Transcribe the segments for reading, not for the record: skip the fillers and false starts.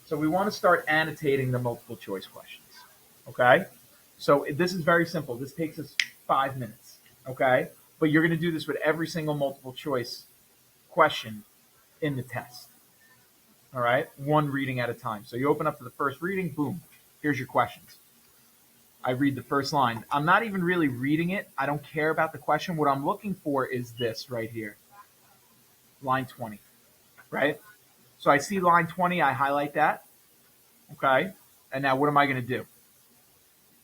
So we want to start annotating the multiple choice questions. Okay? So this is very simple. This takes us 5 minutes. Okay? But you're going to do this with every single multiple choice question in the test. All right? One reading at a time. So you open up to the first reading, boom, here's your questions. I read the first line. I'm not even really reading it. I don't care about the question. What I'm looking for is this right here. Line 20. Right? So I see line 20, I highlight that. Okay? And now what am I going to do?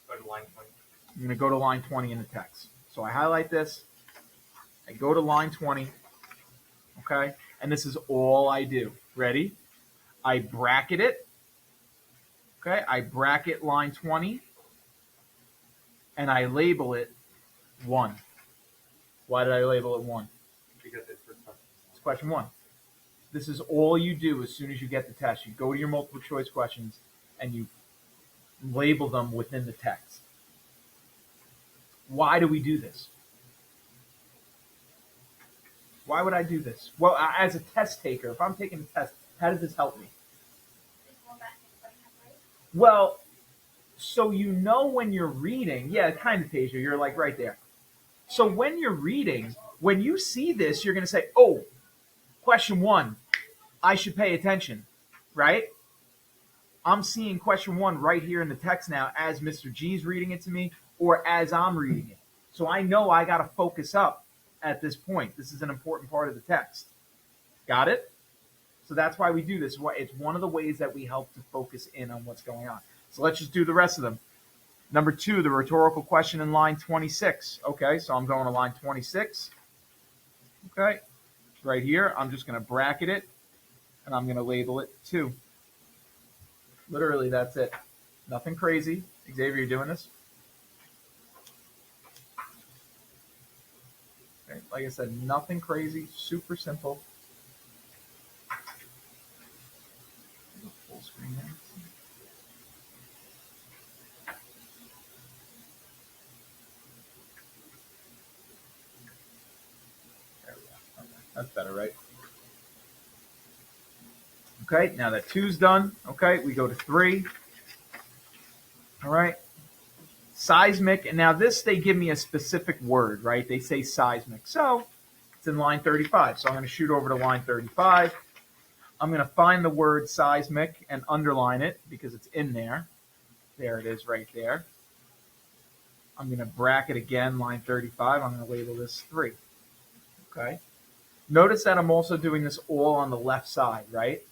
Go to line 20. I'm going to go to line 20 in the text. So I highlight this. I go to line 20. Okay? And this is all I do. Ready? I bracket it. Okay? I bracket line 20. And I label it 1. Why did I label it 1? Because it's for question. It's question 1. This is all you do as soon as you get the test. You go to your multiple choice questions and you label them within the text. Why do we do this? Why would I do this? Well, as a test taker, if I'm taking a test, how does this help me? Well, so you know when you're reading, yeah, kind of, Tasia, you're like right there. So when you're reading, when you see this, you're going to say, oh, question 1, I should pay attention, right? I'm seeing question 1 right here in the text now as Mr. G's reading it to me or as I'm reading it. So I know I got to focus up at this point. This is an important part of the text. Got it? So that's why we do this. It's one of the ways that we help to focus in on what's going on. So let's just do the rest of them. Number 2, the rhetorical question in line 26. Okay, so I'm going to line 26. Okay, right here. I'm just going to bracket it, and I'm going to label it 2. Literally, that's it. Nothing crazy. Xavier, you doing this? Okay, like I said, nothing crazy. Super simple. Full screen there. There we go. Okay, that's better, right? Okay, now that 2's done. Okay, we go to 3. All right. Seismic, and now this, they give me a specific word, right? They say seismic. So it's in line 35. So I'm going to shoot over to line 35. I'm going to find the word seismic and underline it because it's in there. There it is right there. I'm going to bracket again, line 35. I'm going to label this 3. Okay. Notice that I'm also doing this all on the left side, right?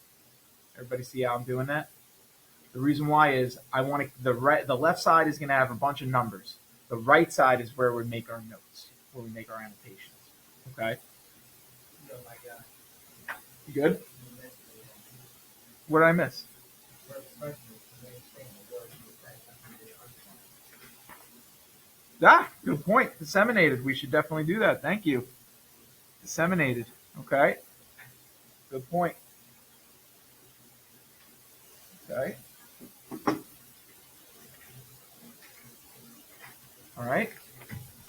Everybody see how I'm doing that? The reason why is I want to, the left side is going to have a bunch of numbers. The right side is where we make our notes, where we make our annotations. Okay? Oh my God. You good? What did I miss? Ah, good point. Disseminated. We should definitely do that. Thank you. Disseminated. Okay. Good point. Okay. All right.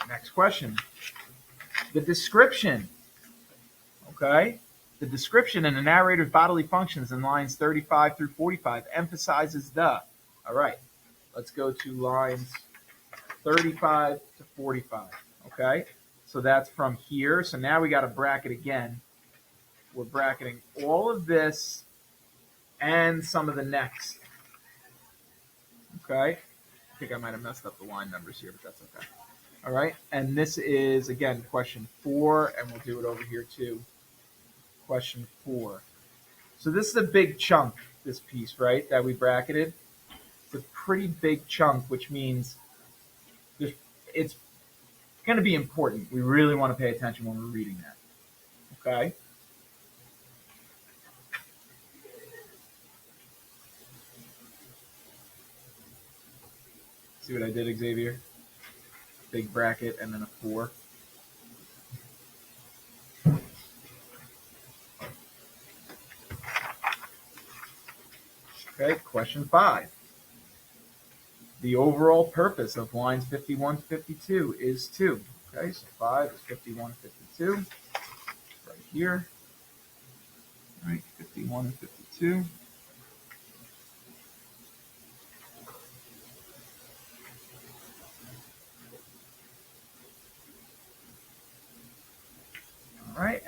Next question. The description. Okay. The description in the narrator's bodily functions in lines 35 through 45 emphasizes the. All right. Let's go to lines 35 to 45. Okay. So that's from here. So now we got to bracket again. We're bracketing all of this and some of the next. Okay. I think I might have messed up the line numbers here, but that's okay. All right. And this is, again, question 4, and we'll do it over here too. Question 4. So this is a big chunk, this piece, right, that we bracketed. It's a pretty big chunk, which means it's going to be important. We really want to pay attention when we're reading that. Okay? See what I did, Xavier? Big bracket and then a 4. Okay, question 5. The overall purpose of lines 51 to 52 is to. Okay, so 5 is 51 to 52. Right here. All right, 51 and 52.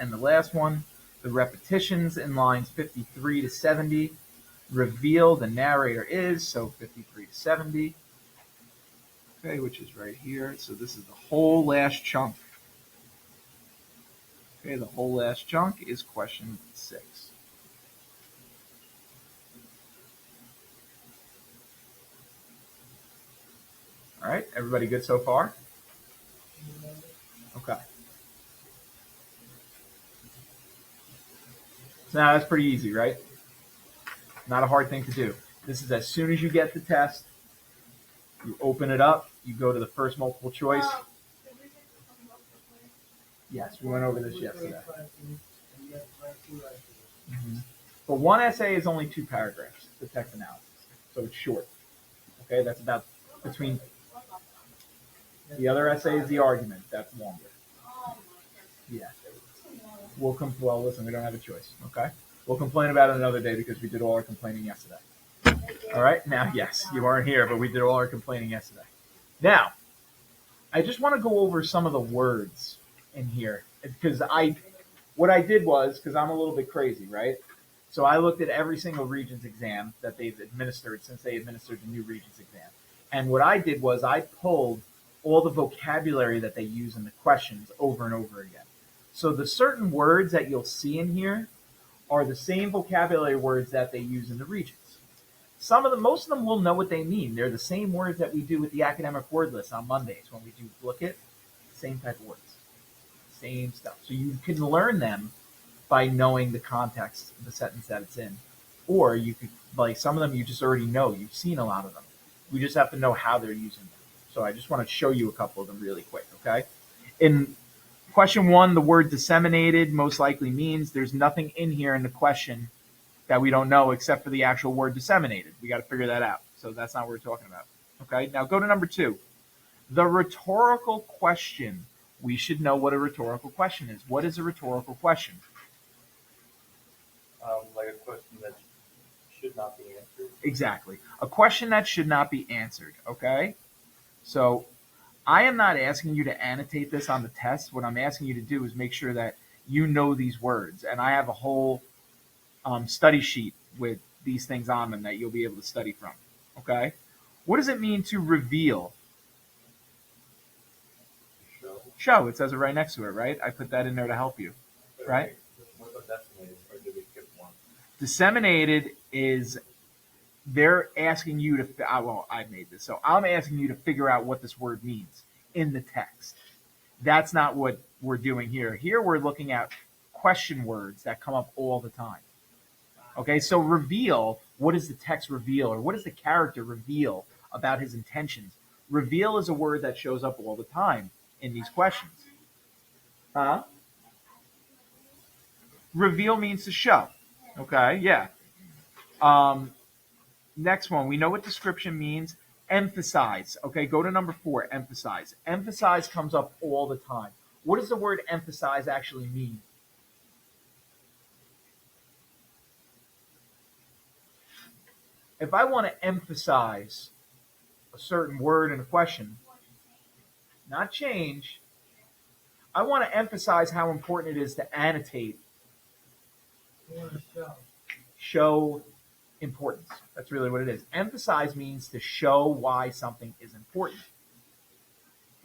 And the last one, the repetitions in lines 53 to 70 reveal the narrator is, so 53 to 70, okay, which is right here. So this is the whole last chunk. Okay, the whole last chunk is question 6. All right, everybody good so far? Okay. So now that's pretty easy, right? Not a hard thing to do. This is as soon as you get the test, you open it up, you go to the first multiple choice. Yes, we went over this yesterday. Mm-hmm. But one essay is only 2 paragraphs, the text analysis. So it's short. Okay, that's about between. The other essay is the argument. That's longer. Yeah. Well, listen, we don't have a choice. Okay? We'll complain about it another day because we did all our complaining yesterday. All right? Now, yes, you weren't here, but we did all our complaining yesterday. Now, I just want to go over some of the words in here because what I did was, because I'm a little bit crazy, right? So I looked at every single Regents exam that they've administered since they administered the new Regents exam. And what I did was I pulled all the vocabulary that they use in the questions over and over again. So the certain words that you'll see in here are the same vocabulary words that they use in the Regents. Most of them will know what they mean. They're the same words that we do with the academic word list on Mondays when we do look at same type of words, same stuff. So you can learn them by knowing the context of the sentence that it's in. Or you could, like some of them you just already know. You've seen a lot of them. We just have to know how they're using them. So I just want to show you a couple of them really quick, okay? In question 1, the word disseminated most likely means there's nothing in here in the question that we don't know except for the actual word disseminated. We got to figure that out. So that's not what we're talking about. Okay, now go to number 2. The rhetorical question. We should know what a rhetorical question is. What is a rhetorical question? Like a question that should not be answered. Exactly. A question that should not be answered. Okay? So I am not asking you to annotate this on the test. What I'm asking you to do is make sure that you know these words. And I have a whole study sheet with these things on them that you'll be able to study from. Okay? What does it mean to reveal? Show. It says it right next to it, right? I put that in there to help you, right? What about disseminated? Or did we skip one? Disseminated is they're asking you to, I made this. So I'm asking you to figure out what this word means in the text. That's not what we're doing here. Here we're looking at question words that come up all the time. Okay, so reveal, what does the text reveal, or what does the character reveal about his intentions? Reveal is a word that shows up all the time in these questions. Huh? Reveal means to show. Okay, yeah. Next one, we know what description means. Emphasize. Okay, go to number 4, emphasize. Emphasize comes up all the time. What does the word emphasize actually mean? If I want to emphasize a certain word in a question, not change, I want to emphasize how important it is to annotate. Show importance. That's really what it is. Emphasize means to show why something is important.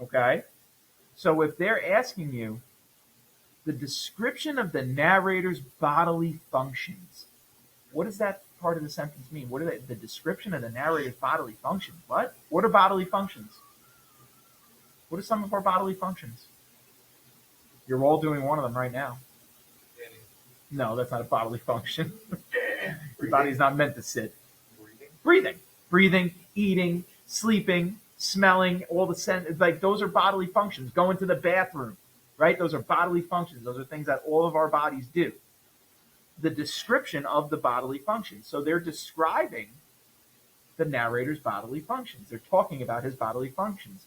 Okay? So if they're asking you the description of the narrator's bodily functions, what does that part of the sentence mean? What are the description of the narrator's bodily functions? What? What are bodily functions? What are some of our bodily functions? You're all doing one of them right now. No, that's not a bodily function. Your body's not meant to sit. Breathing, eating, sleeping, smelling, all the scent, like those are bodily functions. Going to the bathroom, right? Those are bodily functions. Those are things that all of our bodies do. The description of the bodily functions. So they're describing the narrator's bodily functions. They're talking about his bodily functions.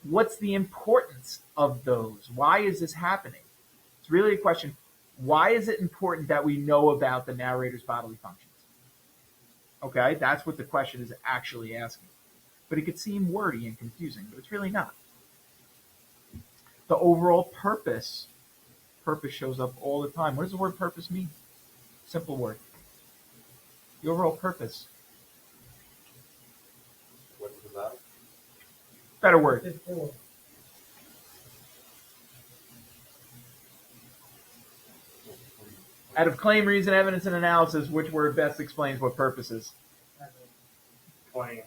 What's the importance of those? Why is this happening? It's really a question. Why is it important that we know about the narrator's bodily functions? Okay, that's what the question is actually asking. But it could seem wordy and confusing, but it's really not. The overall purpose purpose shows up all the time. What does the word purpose mean? Simple word. The overall purpose. What is it about? Better word. Out of claim, reason, evidence, and analysis, which word best explains what purpose is? Claim.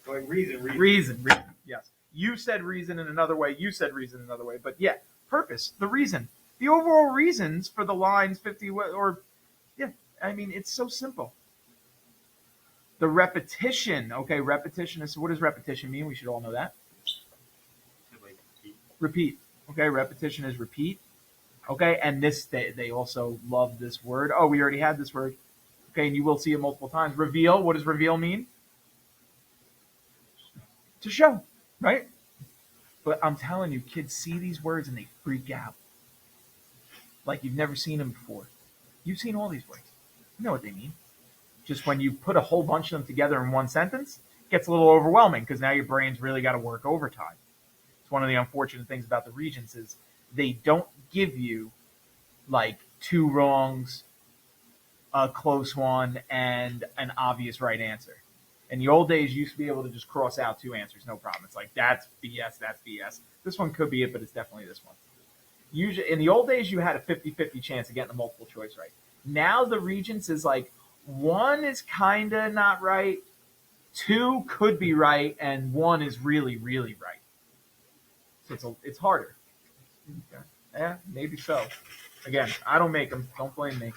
Going reason. Reason. Yes. You said reason in another way. You said reason in another way. But yeah, purpose, the reason. The overall reasons for the lines 50 or, yeah, I mean, it's so simple. The repetition. Okay, repetition is, what does repetition mean? We should all know that. Repeat. Okay, repetition is repeat. Okay, and this, they also love this word. Oh, we already had this word. Okay, and you will see it multiple times. Reveal. What does reveal mean? To show, right? But I'm telling you, kids see these words and they freak out. Like you've never seen them before. You've seen all these words. You know what they mean. Just when you put a whole bunch of them together in one sentence, it gets a little overwhelming because now your brain's really got to work overtime. It's one of the unfortunate things about the Regents is they don't give you like two wrongs, a close one, and an obvious right answer. In the old days, you used to be able to just cross out two answers, no problem. It's like, that's BS, that's BS. This one could be it, but it's definitely this one. Usually, in the old days, you had a 50-50 chance of getting the multiple choice right. Now the Regents is like, one is kind of not right, two could be right, and one is really, really right. So it's harder. Okay. Yeah, maybe so. Again, I don't make them. Don't blame me.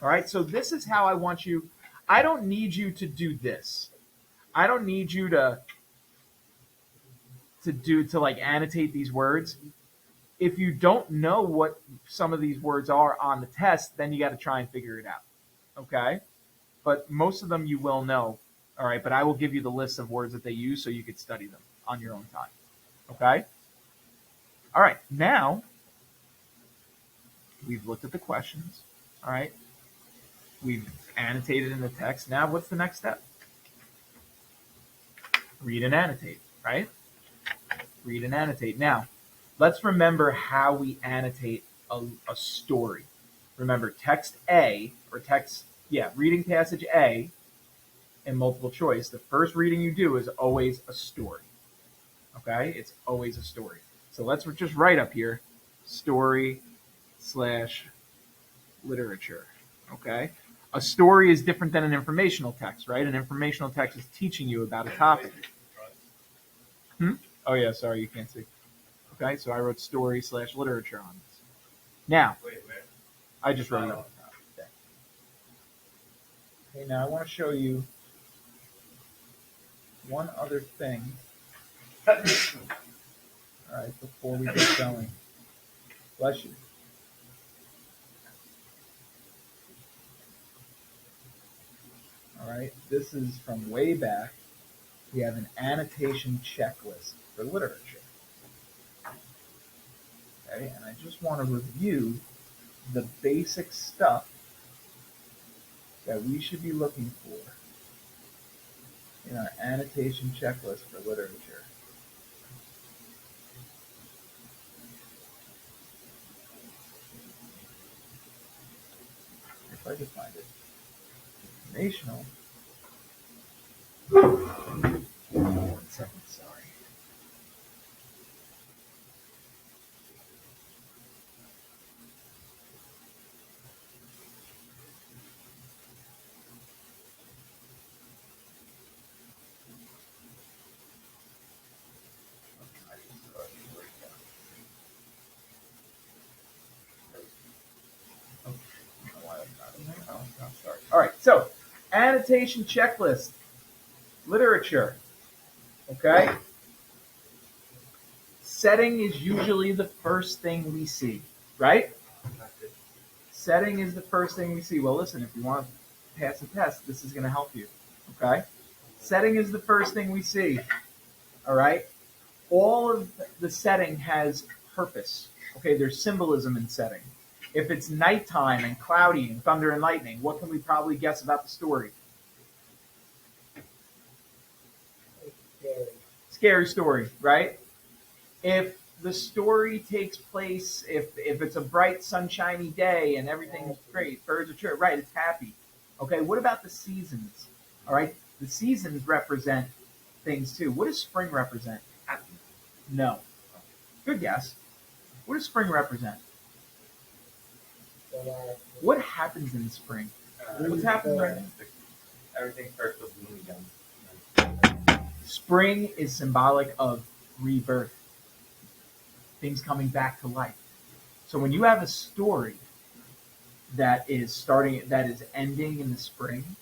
All right, so this is how I want you. I don't need you to do this. I don't need you to like annotate these words. If you don't know what some of these words are on the test, then you got to try and figure it out. Okay? But most of them you will know. All right, but I will give you the list of words that they use so you could study them on your own time. Okay? All right, now we've looked at the questions. All right? We've annotated in the text. Now, what's the next step? Read and annotate, right? Read and annotate. Now, let's remember how we annotate a story. Remember, text A, or reading passage A in multiple choice, the first reading you do is always a story. Okay? It's always a story. So let's just write up here, story/literature. Okay? A story is different than an informational text, right? An informational text is teaching you about a topic. Oh, yeah, sorry, you can't see. Okay, so I wrote story/literature on this. Now, I just wrote it up. Okay, now I want to show you one other thing. All right, before we get going. Bless you. All right, this is from way back. We have an annotation checklist for literature. Okay, and I just want to review the basic stuff that we should be looking for in our annotation checklist for literature. If I can find it. Informational. 1 second, sorry. All right, so annotation checklist, literature. Okay? Setting is usually the first thing we see, right? Setting is the first thing we see. Well, listen, if you want to pass a test, this is going to help you. Okay? Setting is the first thing we see. All right? All of the setting has purpose. Okay, there's symbolism in setting. If it's nighttime and cloudy and thunder and lightning, what can we probably guess about the story? Scary story, right? If the story takes place if it's a bright, sunshiny day and everything's great, birds are chirping, right? It's happy. Okay, what about the seasons? All right, the seasons represent things too. What does spring represent? No. Good guess. What does spring represent? What happens in the spring? What's happening right now? Everything starts to bloom again. Spring is symbolic of rebirth, things coming back to life. So when you have a story that is ending in the spring,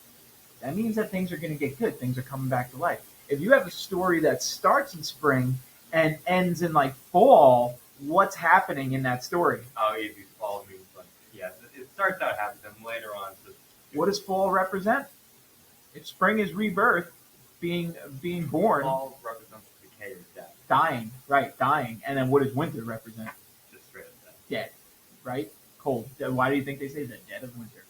that means that things are going to get good. Things are coming back to life. If you have a story that starts in spring and ends in like fall, what's happening in that story? Oh, easy fall means like, yeah, it starts out happy, then later on. What does fall represent? If spring is rebirth, being born. Fall represents decay or death. Dying, right, dying. And then what does winter represent? Just straight up death. Dead, right? Cold. Why do you think they say the dead of winter?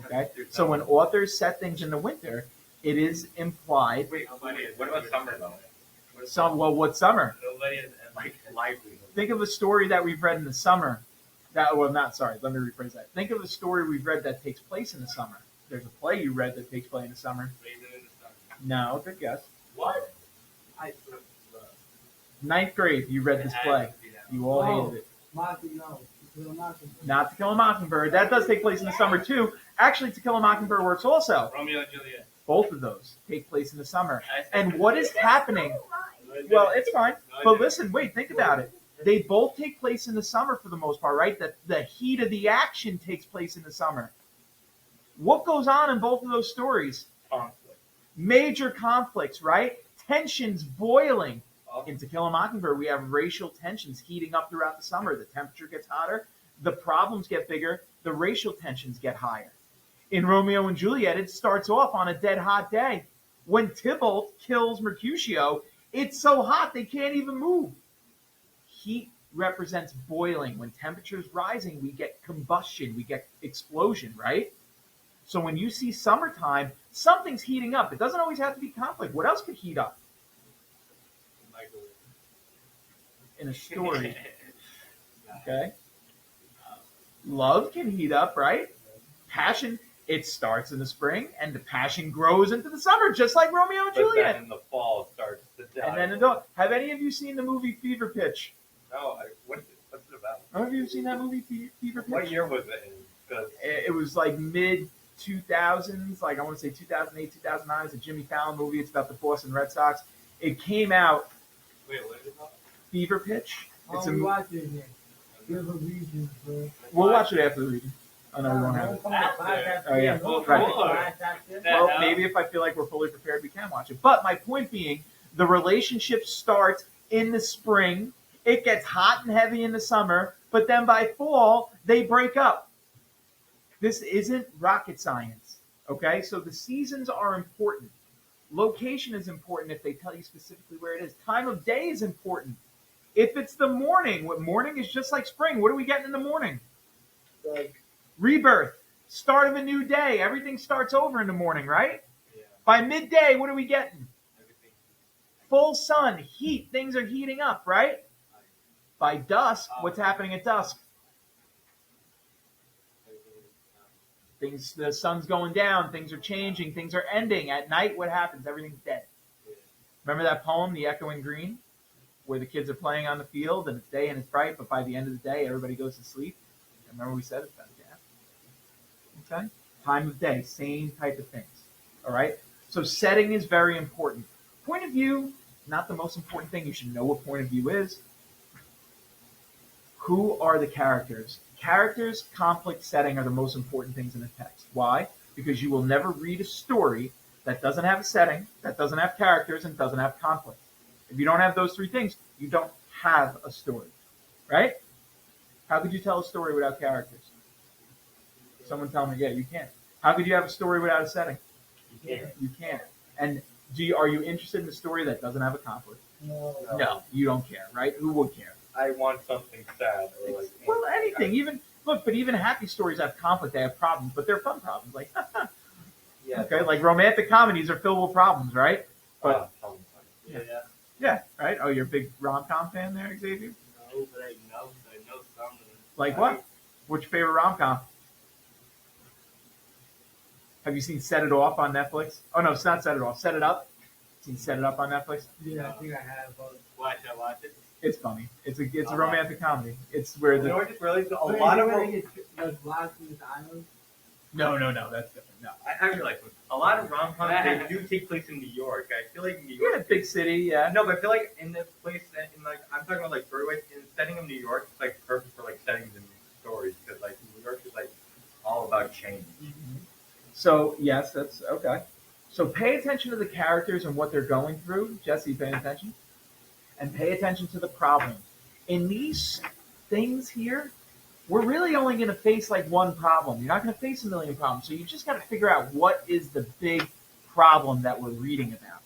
Okay? So when authors set things in the winter, it is implied. Wait, what about summer though? What's summer? Nobody is like livelihood. Think of a story that we've read in the summer. Let me rephrase that. Think of a story we've read that takes place in the summer. There's a play you read that takes place in the summer. No, good guess. What? Ninth grade, you read this play. You all hated it. Not To Kill a Mockingbird. That does take place in the summer too. Actually, To Kill a Mockingbird works also. Romeo and Juliet. Both of those take place in the summer. And what is happening? Well, it's fine. But listen, wait, think about it. They both take place in the summer for the most part, right? The heat of the action takes place in the summer. What goes on in both of those stories? Conflict. Major conflicts, right? Tensions boiling. In To Kill a Mockingbird, we have racial tensions heating up throughout the summer. The temperature gets hotter, the problems get bigger, the racial tensions get higher. In Romeo and Juliet, it starts off on a dead hot day. When Tybalt kills Mercutio, it's so hot they can't even move. Heat represents boiling. When temperature is rising, we get combustion, we get explosion, right? So when you see summertime, something's heating up. It doesn't always have to be conflict. What else could heat up? In a story. Okay? Love can heat up, right? Passion, it starts in the spring, and the passion grows into the summer, just like Romeo and Juliet. But then in the fall, it starts to die. And then have any of you seen the movie Fever Pitch? No, what's it about? Have you seen that movie, Fever Pitch? What year was it in? It was like mid-2000s, like I want to say 2008, 2009. It's a Jimmy Fallon movie. It's about the Boston Red Sox. It came out. Wait, what is it called? Fever Pitch. It's We'll watch it again. Give a reason, bro. We'll watch it after the reading. Oh, no, we won't have it. Oh, yeah. Well, maybe if I feel like we're fully prepared, we can watch it. But my point being, the relationship starts in the spring. It gets hot and heavy in the summer. But then by fall, they break up. This isn't rocket science. Okay? So the seasons are important. Location is important if they tell you specifically where it is. Time of day is important. If it's the morning, morning is just like spring. What are we getting in the morning? Rebirth. Start of a new day. Everything starts over in the morning, right? Yeah. By midday, what are we getting? Full sun, heat. Things are heating up, right? By dusk, what's happening at dusk? The sun's going down. Things are changing. Things are ending. At night, what happens? Everything's dead. Remember that poem, The Echoing Green, where the kids are playing on the field and it's day and it's bright, but by the end of the day, everybody goes to sleep? Remember we said it's about that. Okay? Time of day, same type of things. All right? So setting is very important. Point of view, not the most important thing. You should know what point of view is. Who are the characters? Characters, conflict, setting are the most important things in the text. Why? Because you will never read a story that doesn't have a setting, that doesn't have characters, and doesn't have conflict. If you don't have those three things, you don't have a story. Right? How could you tell a story without characters? Someone tell me, yeah, you can't. How could you have a story without a setting? You can't. And are you interested in a story that doesn't have a conflict? No, you don't care, right? Who would care? I want something sad or like. Well, anything. But even happy stories have conflict. They have problems, but they're fun problems. Like, Yeah. Okay, like romantic comedies are filled with problems, right? But Yeah. Yeah, right. Oh, you're a big rom-com fan there, Xavier? No, but I know some of them. Like what? What's your favorite rom-com? Have you seen Set It Off on Netflix? Oh no, it's not Set It Off. Set It Up. Seen Set It Up on Netflix? Yeah, I think I have. Watch it. It's funny. It's a romantic comedy. It's where You know, I the just realized a lot of those lost in the island. no, that's different. No. I realize a lot of rom-coms they do take place in New York. I feel like New York. Yeah, big city. Yeah. No, but I feel like in this place, in like I'm talking about like Broadway, in the setting of New York, it's like perfect for like settings and stories because like New York is like all about change. So yes, that's okay. So pay attention to the characters and what they're going through. Jesse, pay attention, and pay attention to the problem. In these things here, we're really only going to face like one problem. You're not going to face a million problems. So you just got to figure out what is the big problem that we're reading about.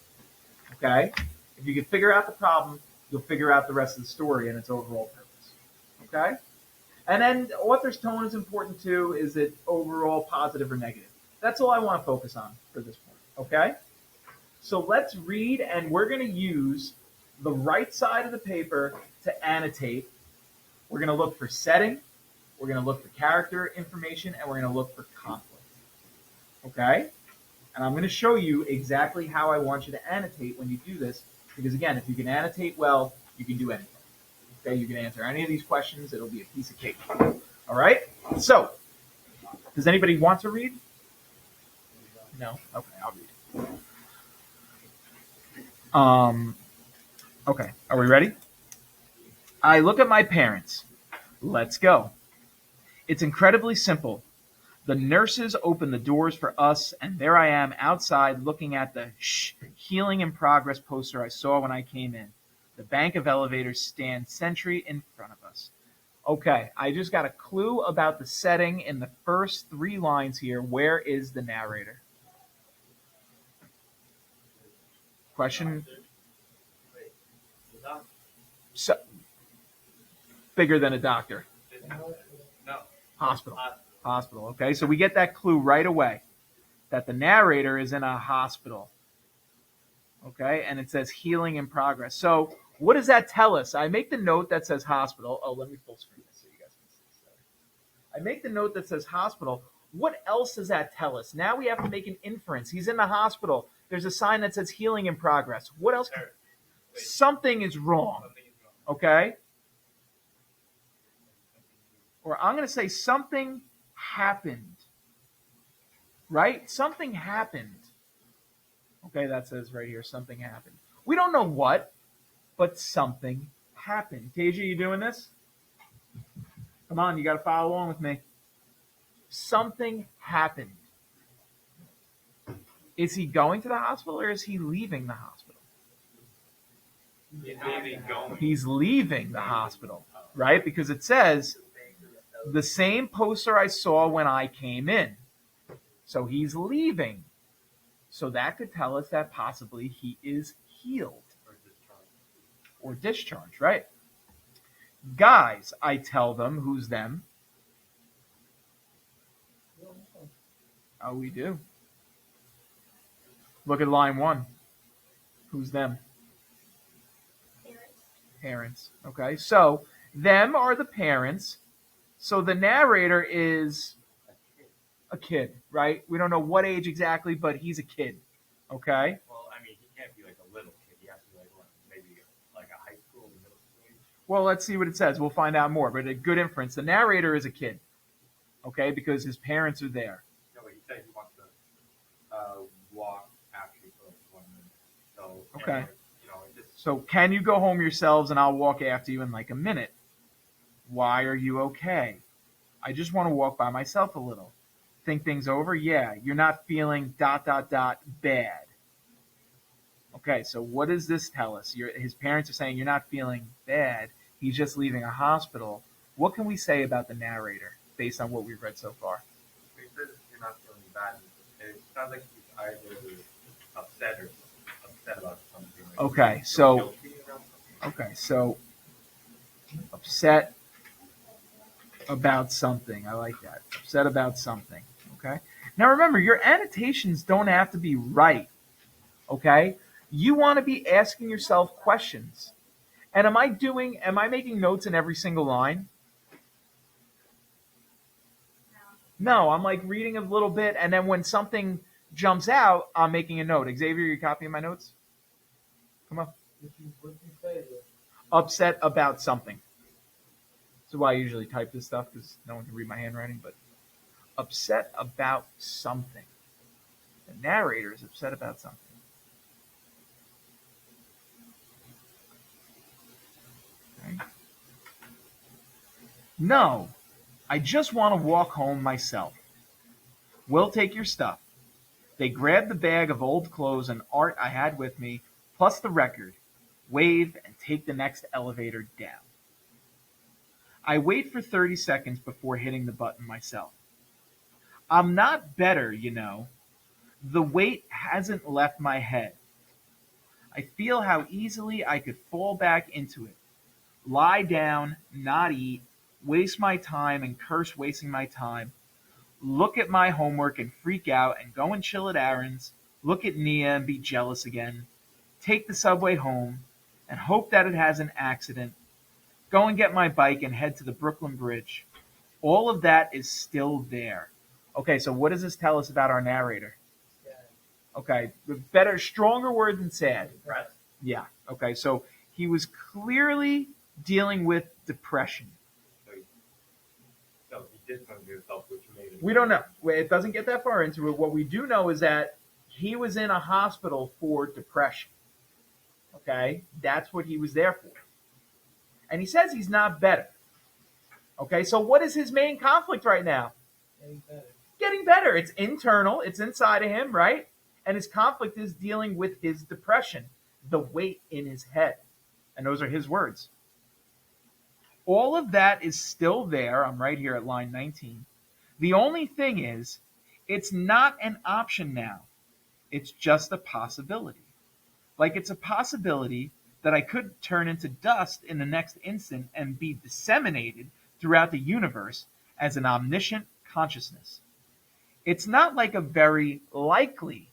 Okay? If you can figure out the problem, you'll figure out the rest of the story and its overall purpose. Okay? And then author's tone is important too. Is it overall positive or negative? That's all I want to focus on for this point. Okay? So let's read, and we're going to use the right side of the paper to annotate. We're going to look for setting. We're going to look for character information, and we're going to look for conflict. Okay? And I'm going to show you exactly how I want you to annotate when you do this, because again, if you can annotate well, you can do anything. Okay? You can answer any of these questions. It'll be a piece of cake. All right? So, does anybody want to read? No? Okay, I'll read. Okay, are we ready? I look at my parents. Let's go. It's incredibly simple. The nurses open the doors for us, and there I am outside looking at the healing in progress poster I saw when I came in. The bank of elevators stand sentry in front of us. Okay, I just got a clue about the setting in the first 3 lines here. Where is the narrator? Question? So, bigger than a doctor. No. Hospital. Okay, so we get that clue right away that the narrator is in a hospital. Okay, and it says healing in progress. So what does that tell us? I make the note that says hospital. Oh, let me full screen this so you guys can see. I make the note that says hospital. What else does that tell us? Now we have to make an inference. He's in the hospital. There's a sign that says healing in progress. What else? Something is wrong. Okay? Or I'm going to say something happened. Right? Something happened. Okay, that says right here, something happened. We don't know what, but something happened. Tasia, you doing this? Come on, you got to follow along with me. Something happened. Is he going to the hospital or is he leaving the hospital? He's leaving the hospital, right? Because it says the same poster I saw when I came in. So he's leaving. So that could tell us that possibly he is healed. Or discharged, right? Guys, I tell them. Who's them? Oh, we do. Look at line 1. Who's them? Parents. Okay, so them are the parents. So the narrator is a kid, right? We don't know what age exactly, but he's a kid. Okay? Well, I mean, he can't be like a little kid. He has to be like maybe like a high school or middle school age. Well, let's see what it says. We'll find out more. But a good inference. The narrator is a kid. Okay? Because his parents are there. No, but he said he wants to walk after you for like 1 minute. So, okay. You know, so can you go home yourselves and I'll walk after you in like a minute? Why are you okay? I just want to walk by myself a little. Think things over? Yeah. You're not feeling ... bad. Okay, so what does this tell us? His parents are saying you're not feeling bad. He's just leaving a hospital. What can we say about the narrator based on what we've read so far? He says you're not feeling bad. It sounds like he's either upset about something. Like okay, so upset about something. I like that. Upset about something. Okay. Now remember, your annotations don't have to be right. Okay. You want to be asking yourself questions. And am I making notes in every single line? No, I'm like reading a little bit, and then when something jumps out, I'm making a note. Xavier, you copying my notes? Come on. What you say? Upset about something. That's why I usually type this stuff, because no one can read my handwriting, but upset about something. The narrator is upset about something. Okay. No, I just want to walk home myself. We'll take your stuff. They grab the bag of old clothes and art I had with me, plus the record, wave, and take the next elevator down. I wait for 30 seconds before hitting the button myself. I'm not better, you know. The weight hasn't left my head. I feel how easily I could fall back into it. Lie down, not eat, waste my time and curse wasting my time. Look at my homework and freak out and go and chill at Aaron's. Look at Nia and be jealous again. Take the subway home and hope that it has an accident. Go and get my bike and head to the Brooklyn Bridge. All of that is still there. Okay, so what does this tell us about our narrator? Yeah. Okay, better, stronger word than sad. Depressed. Yeah, okay, so he was clearly dealing with depression. So he did something to himself, which made it. We don't know. It doesn't get that far into it. What we do know is that he was in a hospital for depression. Okay, that's what he was there for. And he says he's not better. Okay, so what is his main conflict right now? Getting better. Getting better. It's internal, it's inside of him, right? And his conflict is dealing with his depression, the weight in his head. And those are his words. All of that is still there. I'm right here at line 19. The only thing is, it's not an option now. It's just a possibility. Like it's a possibility that I could turn into dust in the next instant and be disseminated throughout the universe as an omniscient consciousness. It's not like a very likely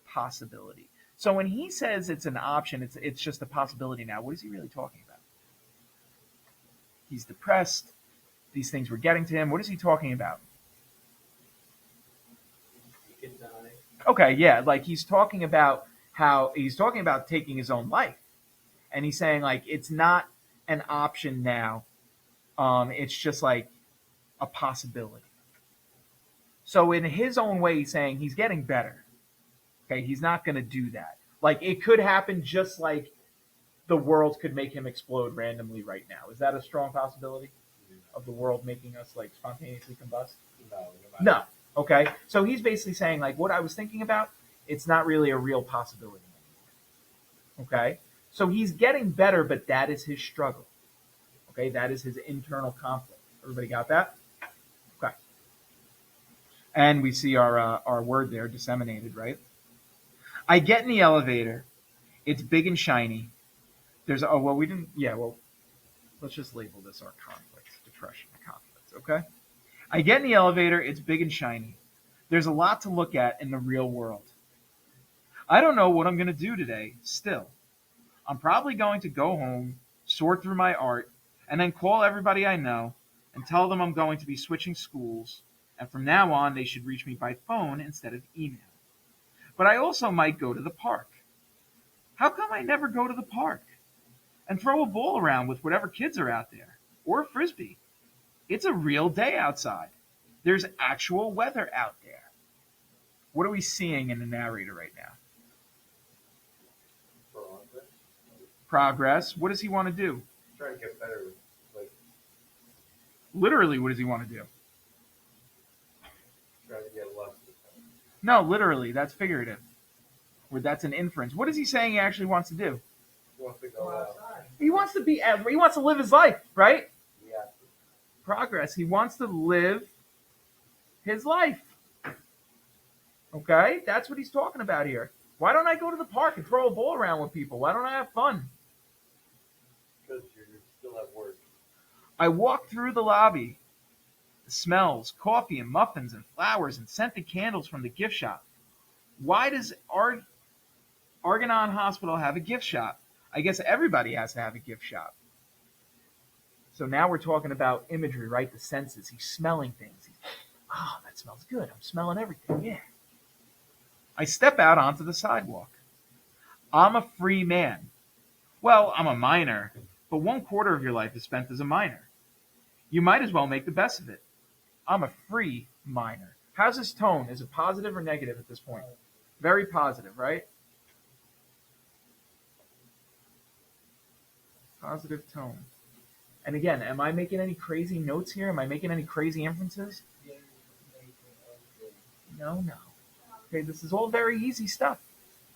possibility. So when he says it's an option, it's just a possibility now, what is he really talking about? He's depressed. These things were getting to him. What is he talking about? He can die. Okay, yeah, like he's talking about taking his own life. And he's saying like it's not an option now. It's just like a possibility. So in his own way, he's saying he's getting better. Okay, he's not going to do that. Like it could happen just like the world could make him explode randomly right now. Is that a strong possibility of the world making us like spontaneously combust? No. Okay. So he's basically saying like what I was thinking about, it's not really a real possibility anymore. Okay. So he's getting better, but that is his struggle. Okay. That is his internal conflict. Everybody got that? Okay. And we see our word there, disseminated, right? I get in the elevator. It's big and shiny. Let's just label this our conflicts, depression, conflicts, okay? I get in the elevator, it's big and shiny. There's a lot to look at in the real world. I don't know what I'm going to do today, still. I'm probably going to go home, sort through my art, and then call everybody I know and tell them I'm going to be switching schools, and from now on they should reach me by phone instead of email. But I also might go to the park. How come I never go to the park? And throw a ball around with whatever kids are out there, or a frisbee. It's a real day outside. There's actual weather out there. What are we seeing in the narrator right now? Progress. What does he want to do? Trying to get better. Like Literally, what does he want to do? trying to get less. No, literally, that's figurative. Or that's an inference. What is he saying he actually wants to do? He wants to Go go out. outside. He wants to live his life, right? Yeah. Progress. He wants to live his life. Okay? That's what he's talking about here. Why don't I go to the park and throw a ball around with people? Why don't I have fun? Because you're still at work. I walk through the lobby. The smells, coffee and muffins and flowers and scented candles from the gift shop. Why does Argonaut Hospital have a gift shop. I guess everybody has to have a gift shop. So now we're talking about imagery, right? The senses. He's smelling things. Oh, that smells good. I'm smelling everything. Yeah. I step out onto the sidewalk. I'm a free man. Well, I'm a minor, but 1/4 of your life is spent as a minor. You might as well make the best of it. I'm a free minor. How's this tone? Is it positive or negative at this point? Very positive, right? Positive tone. And again, am I making any crazy notes here? Am I making any crazy inferences? No. Okay, this is all very easy stuff.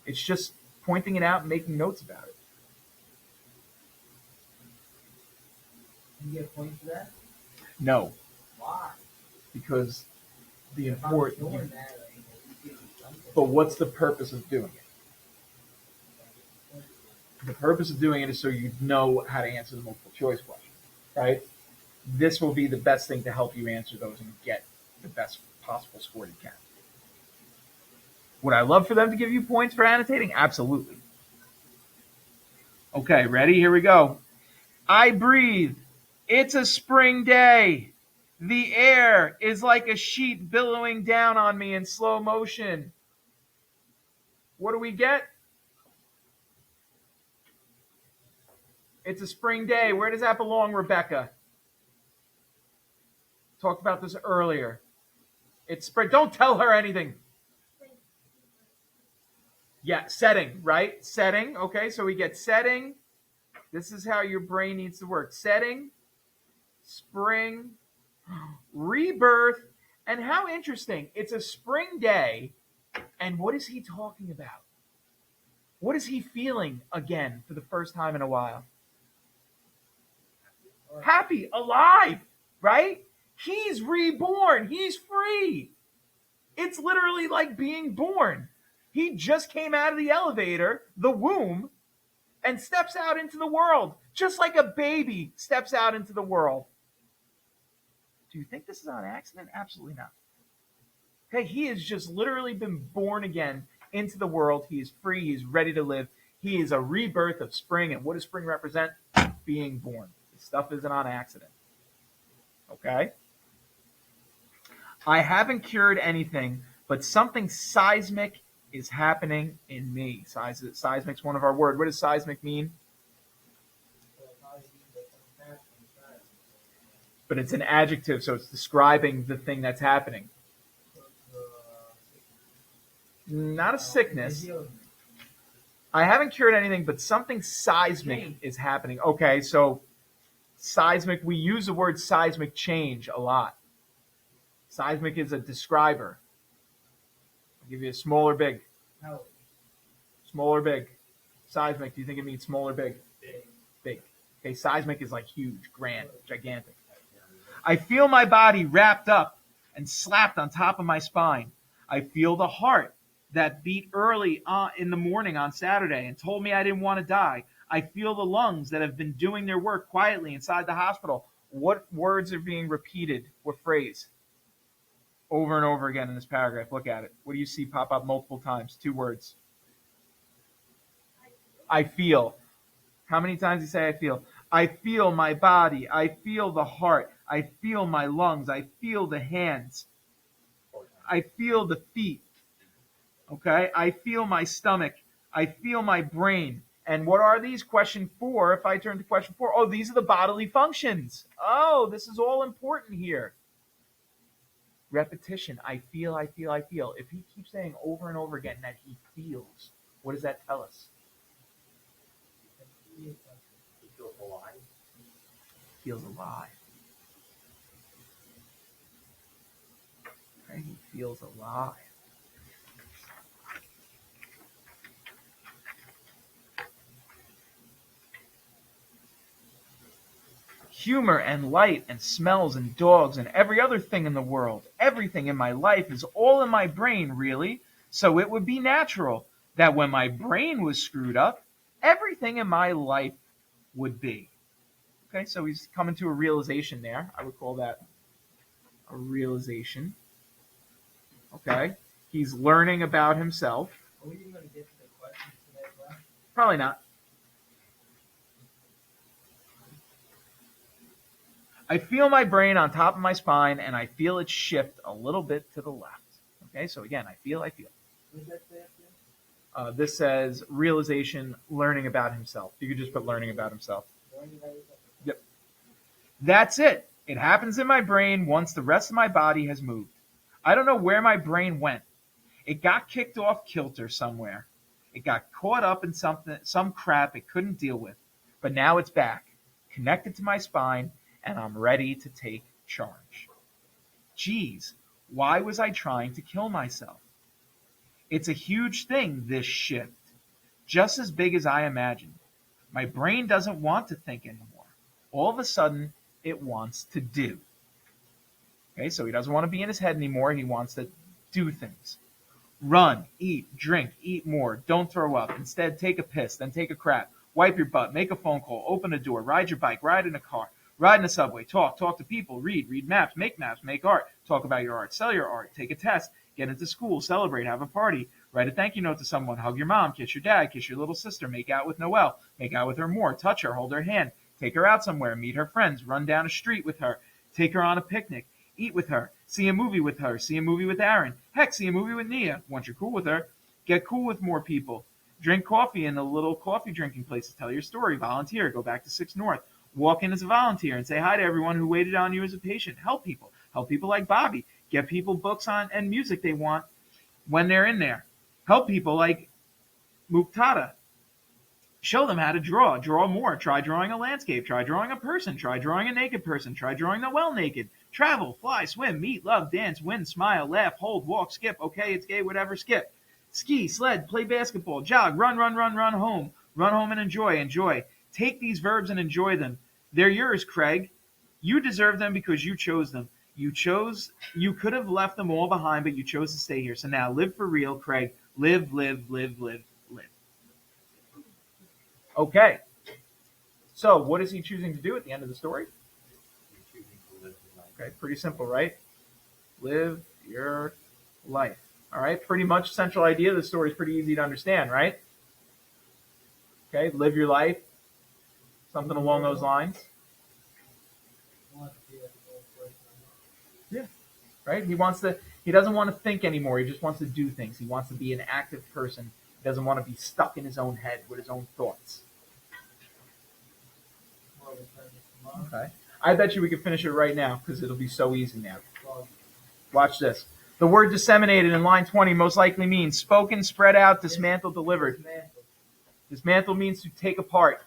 It's just pointing it out and making notes about it. You get points for that? No, Why? because the If I'm important. doing that, you give me something. But what's the purpose of doing it? The purpose of doing it is so you know how to answer the multiple choice question, right? This will be the best thing to help you answer those and get the best possible score you can. Would I love for them to give you points for annotating? Absolutely. Okay, ready? Here we go. I breathe. It's a spring day. The air is like a sheet billowing down on me in slow motion. What do we get? It's a spring day. Where does that belong, Rebecca? Talked about this earlier. It's spring. Don't tell her anything. Yeah, setting, right? Setting. Okay, so we get setting. This is how your brain needs to work. Setting, spring, rebirth, and how interesting. It's a spring day, and what is he talking about? What is he feeling again for the first time in a while? Happy, alive, right? He's reborn. He's free. It's literally like being born. He just came out of the elevator, the womb, and steps out into the world, just like a baby steps out into the world. Do you think this is on accident? Absolutely not. Okay, he has just literally been born again into the world. He is free. He's ready to live. He is a rebirth of spring. And what does spring represent? Being born. This stuff isn't on accident. Okay? I haven't cured anything, but something seismic is happening in me. Seismic's one of our words. What does seismic mean? But it's an adjective, so it's describing the thing that's happening. Not a sickness. I haven't cured anything, but something seismic is happening. Okay, so seismic, we use the word seismic change a lot. Seismic is a describer. I'll give you a small or big. No. Small or big? Seismic, do you think it means small or big? Big. Big. Okay, seismic is like huge, grand, gigantic. I feel my body wrapped up and slapped on top of my spine. I feel the heart that beat early in the morning on Saturday and told me I didn't want to die. I feel the lungs that have been doing their work quietly inside the hospital. What words are being repeated? What phrase? Over and over again in this paragraph. Look at it. What do you see pop up multiple times? 2 words. I feel. How many times do you say I feel? I feel my body. I feel the heart. I feel my lungs. I feel the hands. I feel the feet. Okay? I feel my stomach. I feel my brain. And what are these? Question 4. If I turn to question 4, oh, these are the bodily functions. Oh, this is all important here. Repetition. I feel, I feel, I feel. If he keeps saying over and over again that he feels, what does that tell us? He feels alive. Feels alive. Okay, he feels alive. Humor and light and smells and dogs and every other thing in the world, everything in my life is all in my brain, really. So it would be natural that when my brain was screwed up, everything in my life would be. Okay, so he's coming to a realization there. I would call that a realization. Okay, he's learning about himself. Are we even going to get to the questions today? Probably not. I feel my brain on top of my spine, and I feel it shift a little bit to the left. Okay, so again, I feel. What does that say up there? This says realization, learning about himself. You could just put learning about himself. Learning about yourself. Yep. That's it. It happens in my brain once the rest of my body has moved. I don't know where my brain went. It got kicked off kilter somewhere. It got caught up in some crap it couldn't deal with. But now it's back, connected to my spine, and I'm ready to take charge. Geez, why was I trying to kill myself? It's a huge thing, this shift. Just as big as I imagined. My brain doesn't want to think anymore. All of a sudden, it wants to do. Okay, so he doesn't want to be in his head anymore. He wants to do things. Run, eat, drink, eat more. Don't throw up. Instead, take a piss, then take a crap. Wipe your butt, make a phone call, open a door, ride your bike, ride in a car, ride in a subway, talk to people, read maps, make art, talk about your art, sell your art, take a test, get into school, celebrate, have a party, write a thank you note to someone, hug your mom, kiss your dad, kiss your little sister, make out with Noelle, make out with her more, touch her, hold her hand, take her out somewhere, meet her friends, run down a street with her, take her on a picnic, eat with her, see a movie with her, see a movie with Aaron, heck, see a movie with Nia. Once you're cool with her, get cool with more people. Drink coffee in the little coffee drinking places, tell your story, volunteer, go back to 6 North, walk in as a volunteer and say hi to everyone who waited on you as a patient. Help people like Bobby, get people books on and music they want when they're in there. Help people like Muqtada. Show them how to draw more, try drawing a landscape, try drawing a person, try drawing a naked person, try drawing Noelle naked. Travel, fly, swim, meet, love, dance, win, smile, laugh, hold, walk, skip, okay, it's gay, whatever, skip. Ski, sled, play basketball, jog, run home. Run home and enjoy. Take these verbs and enjoy them. They're yours, Craig. You deserve them because you chose them. You could have left them all behind, but you chose to stay here. So now live for real, Craig. Live. Okay. So what is he choosing to do at the end of the story? Okay, pretty simple, right? Live your life. All right, pretty much central idea of the story is pretty easy to understand, right? Okay, live your life. Something along those lines. Yeah, right? He doesn't want to think anymore. He just wants to do things. He wants to be an active person. He doesn't want to be stuck in his own head with his own thoughts. Okay. I bet you we could finish it right now because it'll be so easy now. Watch this. The word disseminated in line 20 most likely means spoken, spread out, dismantled, delivered. Dismantle means to take apart.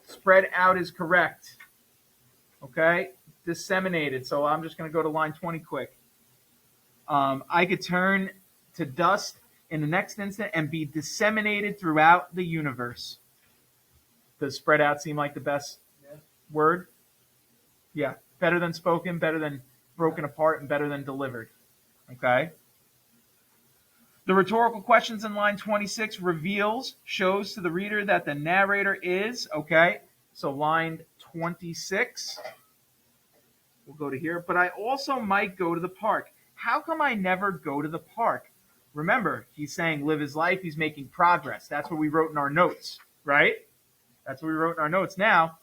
Spread out is correct. Okay? Disseminated. So I'm just going to go to line 20 quick. I could turn to dust in the next instant and be disseminated throughout the universe. Does spread out seem like the best word? Yeah. Better than spoken, better than broken apart, and better than delivered. Okay? The rhetorical questions in line 26 shows to the reader that the narrator is, okay? So line 26, we'll go to here. But I also might go to the park. How come I never go to the park? Remember, he's saying live his life. He's making progress. That's what we wrote in our notes, right? That's what we wrote in our notes. Now,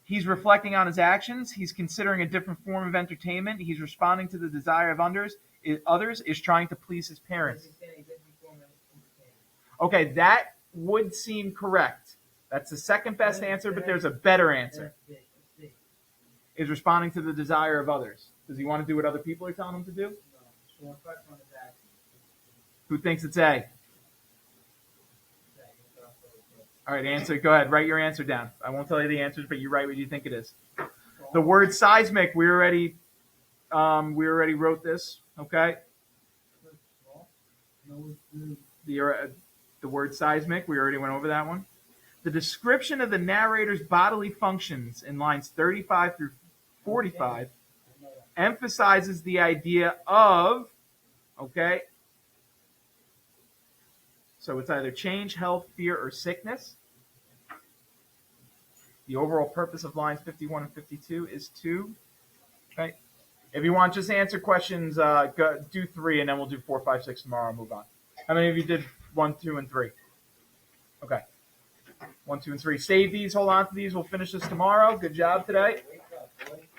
he's reflecting on his actions. He's considering a different form of entertainment. He's responding to the desire of others, is trying to please his parents. Okay, that would seem correct. That's the second best answer, but there's a better answer. Is responding to the desire of others. Does he want to do what other people are telling him to do? No. Who thinks it's A? All right, answer. Go ahead. Write your answer down. I won't tell you the answers, but you write what you think it is. The word seismic. We already wrote this. Okay. The word seismic. We already went over that one. The description of the narrator's bodily functions in lines 35 through 45 emphasizes the idea of. Okay. So it's either change, health, fear, or sickness. The overall purpose of lines 51 and 52 is to, okay. If you want, just answer questions, do 3, and then we'll do 4, 5, 6 tomorrow and move on. How many of you did 1, 2, and 3? Okay. 1, 2, and 3. Save these. Hold on to these. We'll finish this tomorrow. Good job today. Wake up, boy.